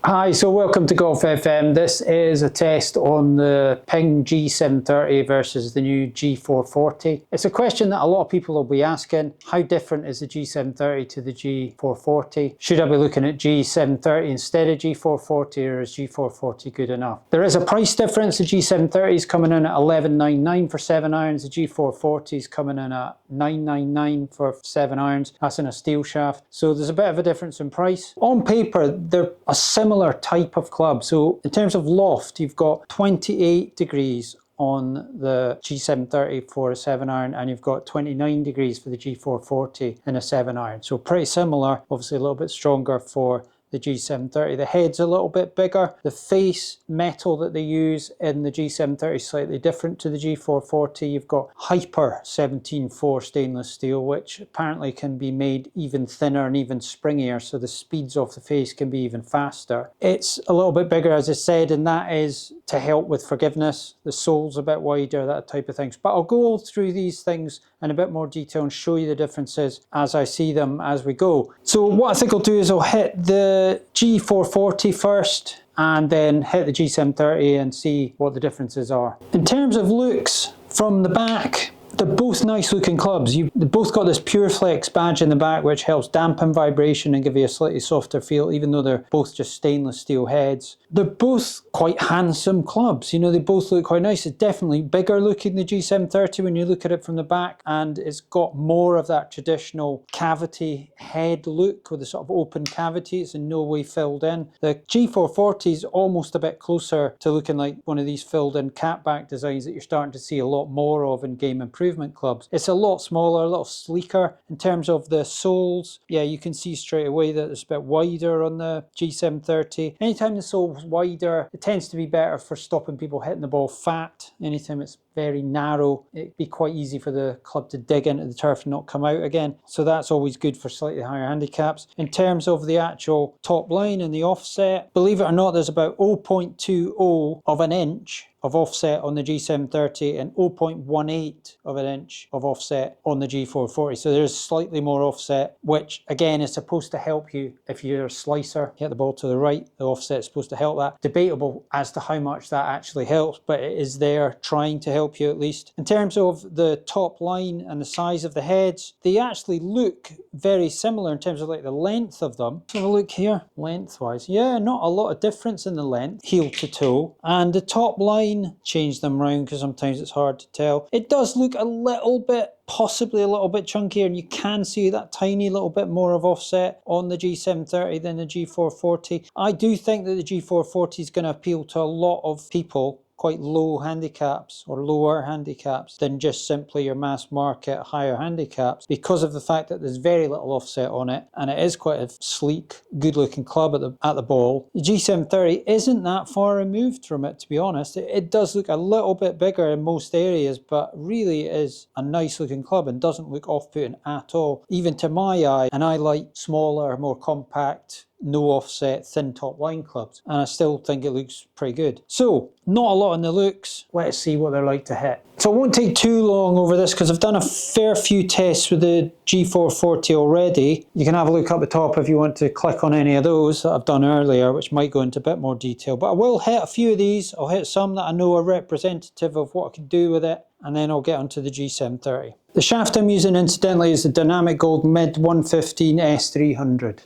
Hi, so welcome to Golf FM. This is a test on the Ping G730 versus the new G440. It's a question that a lot of people will be asking. How different is the G730 to the G440? Should I be looking at G730 instead of G440, or is G440 good enough? There is a price difference. The G730 is coming in at $11.99 for 7 irons. The G440 is coming in at $9.99 for 7 irons. That's in a steel shaft. So there's a bit of a difference in price. On paper, they're a similar type of club. So in terms of loft, you've got 28 degrees on the G730 for a 7 iron, and you've got 29 degrees for the G440 in a 7 iron. So pretty similar, obviously a little bit stronger for the G730. The head's a little bit bigger. The face metal that they use in the G730 is slightly different to the G440. You've got Hyper 17.4 stainless steel, which apparently can be made even thinner and even springier, so the speeds off the face can be even faster. It's a little bit bigger, as I said, and that is to help with forgiveness. The sole's a bit wider, that type of things. But I'll go through these things in a bit more detail and show you the differences as I see them as we go. So what I think I'll do is I'll hit the G440 first and then hit the G730 and see what the differences are. In terms of looks from the back, they're both nice looking clubs. They've both got this Pure Flex badge in the back, which helps dampen vibration and give you a slightly softer feel, even though they're both just stainless steel heads. They're both quite handsome clubs. You know, they both look quite nice. It's definitely bigger looking, the G730, when you look at it from the back, and it's got more of that traditional cavity head look with the sort of open cavity. It's in no way filled in. The G440 is almost a bit closer to looking like one of these filled in catback designs that you're starting to see a lot more of in game improvement clubs. It's a lot smaller, a little sleeker. In terms of the soles, yeah, you can see straight away that it's a bit wider on the G730. Anytime the sole's wider, it tends to be better for stopping people hitting the ball fat. Anytime it's very narrow, it'd be quite easy for the club to dig into the turf and not come out again. So that's always good for slightly higher handicaps. In terms of the actual top line and the offset, believe it or not, there's about 0.20 of an inch of offset on the G730 and 0.18 of an inch of offset on the G440. So there's slightly more offset, which again is supposed to help you if you're a slicer, hit the ball to the right, the offset is supposed to help that. Debatable as to how much that actually helps, but it is there trying to help you at least. In terms of the top line and the size of the heads, they actually look very similar in terms of like the length of them. Have a look here, lengthwise. Yeah, not a lot of difference in the length, heel to toe. And the top line, change them round because sometimes it's hard to tell. It does look a little bit, possibly a little bit chunkier, and you can see that tiny little bit more of offset on the G730 than the G440. I do think that the G440 is going to appeal to a lot of people, quite low handicaps or lower handicaps, than just simply your mass market higher handicaps, because of the fact that there's very little offset on it and it is quite a sleek, good looking club at the ball. The G730 isn't that far removed from it, to be honest. It does look a little bit bigger in most areas, but really is a nice looking club and doesn't look off-putting at all, even to my eye. And I like smaller, more compact, no offset, thin top line clubs, and I still think it looks pretty good. So not a lot in the looks. Let's see what they're like to hit. So I won't take too long over this because I've done a fair few tests with the G440 already. You can have a look up the top if you want to click on any of those that I've done earlier, which might go into a bit more detail. But I will hit a few of these. I'll hit some that I know are representative of what I can do with it, and then I'll get onto the G730. The shaft I'm using incidentally is the Dynamic Gold Mid 115 S300.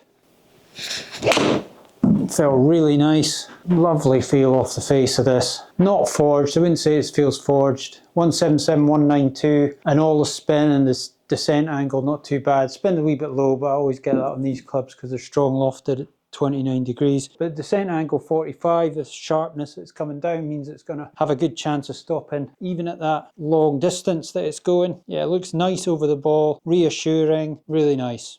Felt really nice. Lovely feel off the face of this. Not forged, I wouldn't say it feels forged. 177, 192, and all the spin and this descent angle, not too bad. Spin a wee bit low, but I always get that on these clubs because they're strong lofted at 29 degrees. But descent angle 45, the sharpness that's coming down means it's going to have a good chance of stopping, even at that long distance that it's going. Yeah, it looks nice over the ball, reassuring, really nice.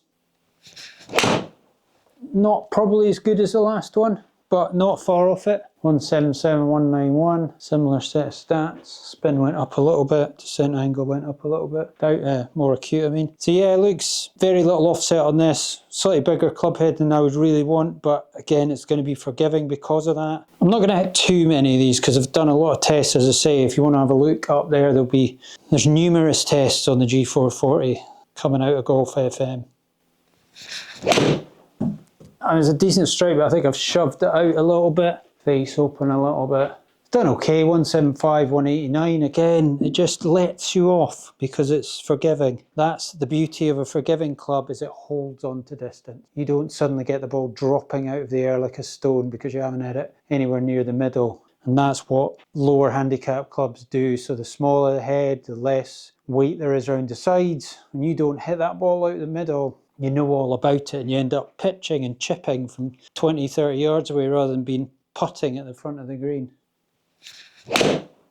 Not probably as good as the last one, but not far off it. 177, 191, similar set of stats. Spin went up a little bit, descent angle went up a little bit, more acute I mean. So yeah, it looks very little offset on this. Slightly bigger club head than I would really want, but again, it's going to be forgiving because of that. I'm not going to hit too many of these because I've done a lot of tests, as I say. If you want to have a look up there, there's numerous tests on the G440 coming out of Golf FM. And it's a decent strike, but I think I've shoved it out a little bit. Face open a little bit. Done okay, 175, 189. Again, it just lets you off because it's forgiving. That's the beauty of a forgiving club, is it holds on to distance. You don't suddenly get the ball dropping out of the air like a stone because you haven't hit it anywhere near the middle. And that's what lower handicap clubs do. So the smaller the head, the less weight there is around the sides. When you don't hit that ball out the middle, you know all about it, and you end up pitching and chipping from 20, 30 yards away rather than being putting at the front of the green.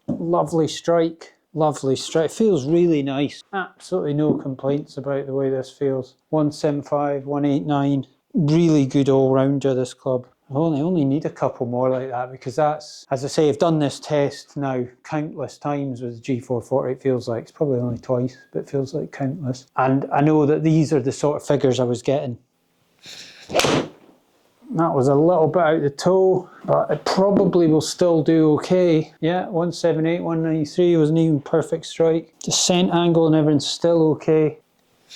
Lovely strike, lovely strike. Feels really nice. Absolutely no complaints about the way this feels. 175, 189. Really good all-rounder, this club. I only need a couple more like that because that's, as I say, I've done this test now countless times with the G440. It feels like, it's probably only twice, but it feels like countless. And I know that these are the sort of figures I was getting. That was a little bit out the toe, but it probably will still do okay. Yeah, 178, 193 wasn't even perfect strike. Descent angle and everything's still okay.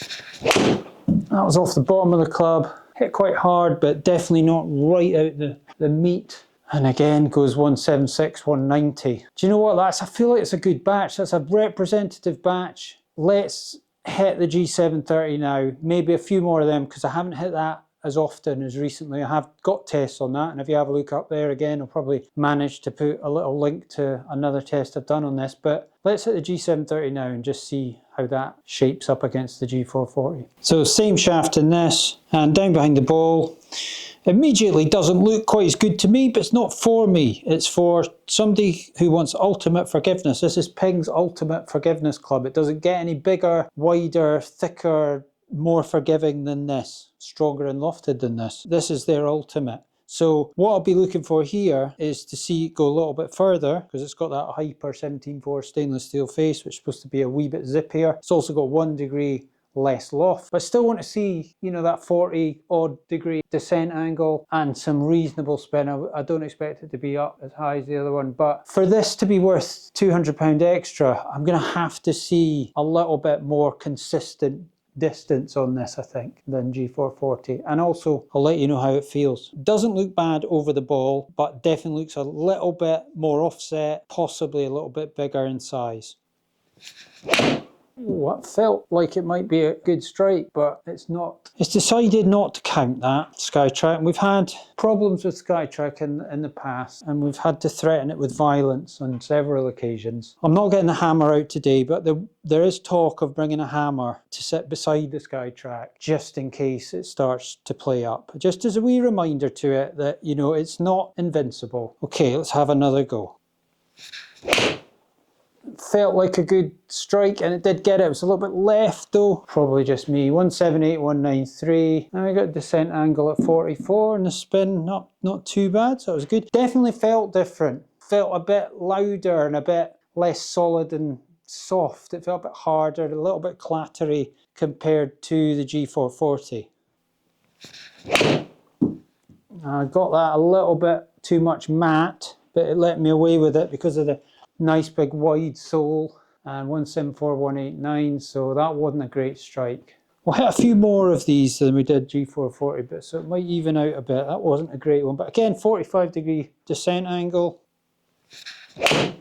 That was off the bottom of the club. Hit quite hard, but definitely not right out the meat. And again goes 176, 190. Do you know what I feel like it's a good batch. That's a representative batch. Let's hit the G730 now. Maybe a few more of them because I haven't hit that as often as recently. I have got tests on that, and if you have a look up there again, I'll probably manage to put a little link to another test I've done on this. But let's hit the G730 now and just see how that shapes up against the G440. So same shaft in this, and down behind the ball. Immediately doesn't look quite as good to me, but it's not for me. It's for somebody who wants ultimate forgiveness. This is Ping's ultimate forgiveness club. It doesn't get any bigger, wider, thicker, more forgiving than this, stronger and lofted than this. This is their ultimate. So what I'll be looking for here is to see it go a little bit further, because it's got that Hyper 17.4 stainless steel face, which is supposed to be a wee bit zippier. It's also got 1 degree less loft, but I still want to see, you know, that 40 odd degree descent angle and some reasonable spin. I don't expect it to be up as high as the other one, but for this to be worth £200 extra, I'm going to have to see a little bit more consistent distance on this, I think, than G440. And also, I'll let you know how it feels. Doesn't look bad over the ball, but definitely looks a little bit more offset, possibly a little bit bigger in size. Ooh, that felt like it might be a good strike, but it's not. It's decided not to count that, Skytrack. We've had problems with Skytrack in the past, and we've had to threaten it with violence on several occasions. I'm not getting the hammer out today, but there is talk of bringing a hammer to sit beside the Skytrack, just in case it starts to play up. Just as a wee reminder to it that, you know, it's not invincible. Okay, let's have another go. Felt like a good strike, and it did get it. It was a little bit left though, probably just me. 178, 193. Now we got descent angle at 44, and the spin not too bad, so it was good. Definitely felt different. Felt a bit louder and a bit less solid and soft. It felt a bit harder, a little bit clattery compared to the G440. I got that a little bit too much matte, but it let me away with it because of the nice big wide sole, and 174, 189, so that wasn't a great strike. We'll hit a few more of these than we did G440, but so it might even out a bit. That wasn't a great one, but again, 45 degree descent angle. A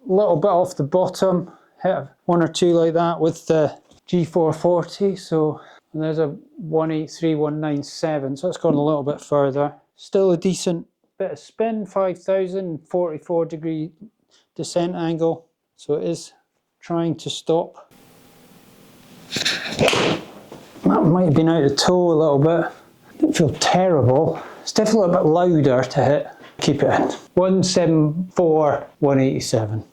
little bit off the bottom, hit one or two like that with the G440, so there's a 183, 197, so it's gone a little bit further. Still a decent bit of spin, 5,044 degree descent angle, so it is trying to stop. That might have been out of the toe a little bit. Didn't feel terrible. It's definitely a bit louder to hit. Keep it in. 174, 187.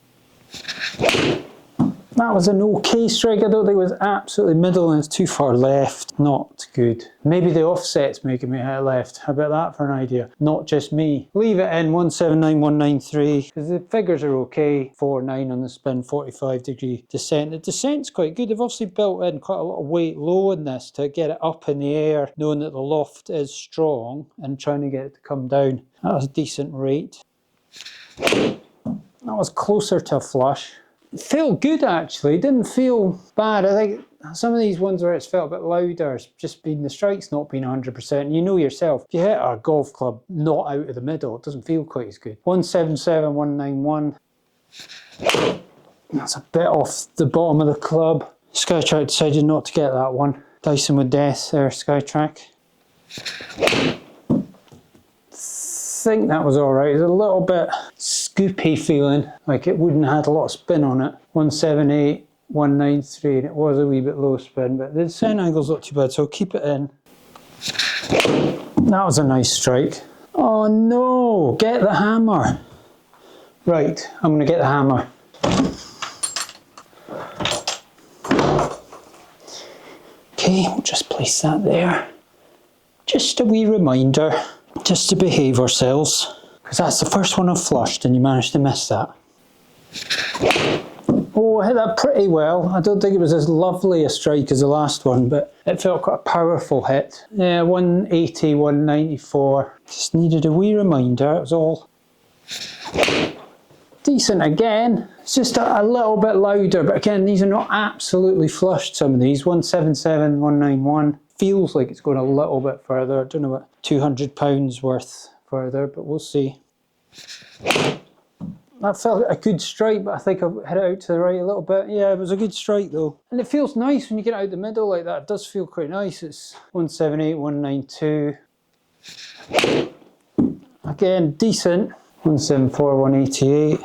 That was an okay strike. I don't think it was absolutely middle, and it's too far left. Not good. Maybe the offset's making me hit left. How about that for an idea? Not just me. Leave it in 179, 193, because the figures are okay. 49 on the spin, 45 degree descent. The descent's quite good. They've obviously built in quite a lot of weight low in this to get it up in the air, knowing that the loft is strong, and trying to get it to come down. That was a decent rate. That was closer to a flush. It felt good actually, it didn't feel bad. I think some of these ones where it's felt a bit louder, it's just been the strike's not been 100%. You know yourself, if you hit a golf club not out of the middle, it doesn't feel quite as good. 177, 191. That's a bit off the bottom of the club. Skytrack decided not to get that one. Dyson with death there, Skytrack. I think that was alright. It's a little bit scoopy feeling, like it wouldn't have had a lot of spin on it. 178, 193, and it was a wee bit low spin, but the descent angle's not too bad, so I'll keep it in. That was a nice strike. Oh no, get the hammer. Right, I'm going to get the hammer. Okay, we'll just place that there. Just a wee reminder, just to behave ourselves, because that's the first one I've flushed and you managed to miss that. Oh, I hit that pretty well. I don't think it was as lovely a strike as the last one, but it felt quite a powerful hit. Yeah, 180, 194. Just needed a wee reminder, it was all. Decent again. It's just a little bit louder, but again, these are not absolutely flushed, some of these. 177, 191. Feels like it's going a little bit further. I don't know what, £200 worth further, but we'll see. That felt a good strike, but I think I've hit it out to the right a little bit. Yeah, it was a good strike though. And it feels nice when you get out the middle like that. It does feel quite nice. It's 178, 192. Again, decent. 174, 188.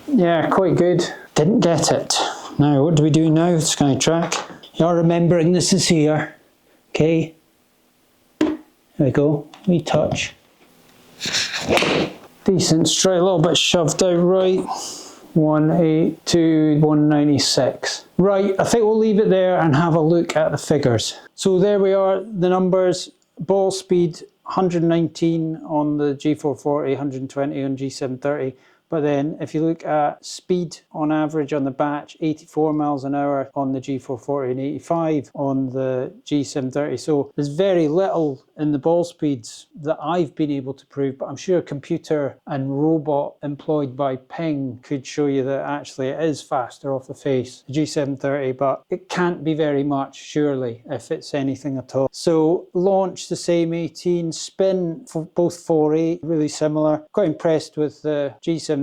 Yeah, quite good. Didn't get it. Now, what do we do now, Skytrack? You're remembering this is here. Okay. There we go. We touch. Decent straight, a little bit shoved out right. 182, 196. Right, I think we'll leave it there and have a look at the figures. So there we are, the numbers. Ball speed 119 on the G440, 120 on G730. But then if you look at speed on average on the batch, 84 miles an hour on the G440 and 85 on the G730. So there's very little in the ball speeds that I've been able to prove, but I'm sure a computer and robot employed by Ping could show you that actually it is faster off the face, the G730, but it can't be very much, surely, if it's anything at all. So launch the same 18, spin for both 4.8, really similar. Quite impressed with the G730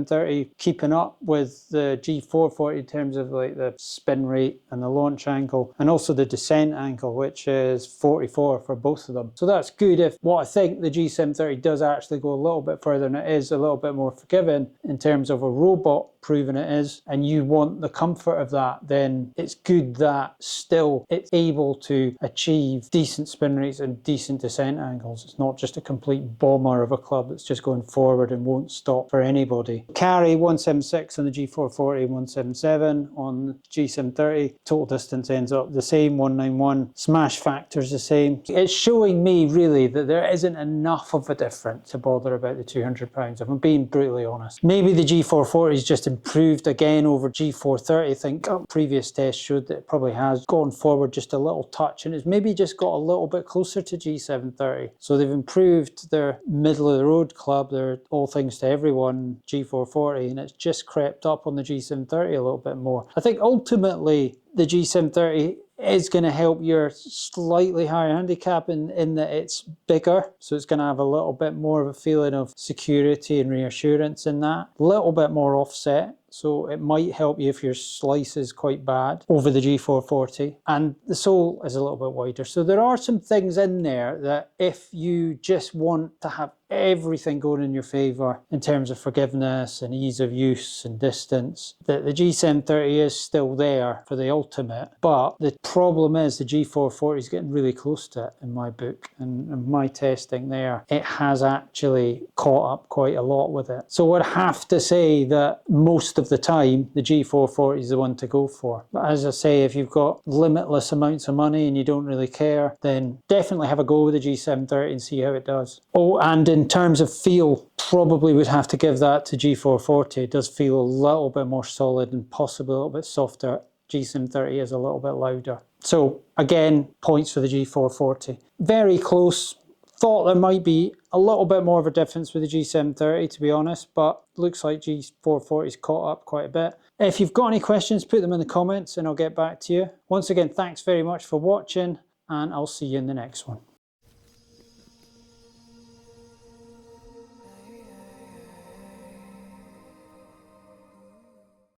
keeping up with the G440 in terms of like the spin rate and the launch angle, and also the descent angle, which is 44 for both of them. So that's good. If what I think the G730 does actually go a little bit further and it is a little bit more forgiving in terms of a robot proving it is, and you want the comfort of that, then it's good that still it's able to achieve decent spin rates and decent descent angles. It's not just a complete bomber of a club that's just going forward and won't stop for anybody. Carry 176 on the G440, 177 on the G730. Total distance ends up the same, 191. Smash factor's the same. It's showing me really that there isn't enough of a difference to bother about the £200, if I'm being brutally honest. Maybe the G440 is just improved again over G430. I think previous tests showed that it probably has gone forward just a little touch, and it's maybe just got a little bit closer to G730. So they've improved their middle of the road club, their all things to everyone G440, and it's just crept up on the G730 a little bit more. I think ultimately the G730 is going to help your slightly higher handicap in that it's bigger, so it's going to have a little bit more of a feeling of security and reassurance in that. A little bit more offset, so it might help you if your slice is quite bad over the G440, and the sole is a little bit wider. So there are some things in there that if you just want to have everything going in your favour in terms of forgiveness and ease of use and distance, that the G730 is still there for the ultimate. But the problem is the G440 is getting really close to it in my book, and in my testing there, it has actually caught up quite a lot with it. So I'd have to say that most of the time the G440 is the one to go for. But as I say, if you've got limitless amounts of money and you don't really care, then definitely have a go with the G730 and see how it does. Oh, and in terms of feel, probably would have to give that to G440. It does feel a little bit more solid and possibly a little bit softer. G730 is a little bit louder. So again, points for the G440. Very close. Thought there might be a little bit more of a difference with the G730 to be honest, but looks like G440's caught up quite a bit. If you've got any questions, put them in the comments and I'll get back to you. Once again, thanks very much for watching and I'll see you in the next one.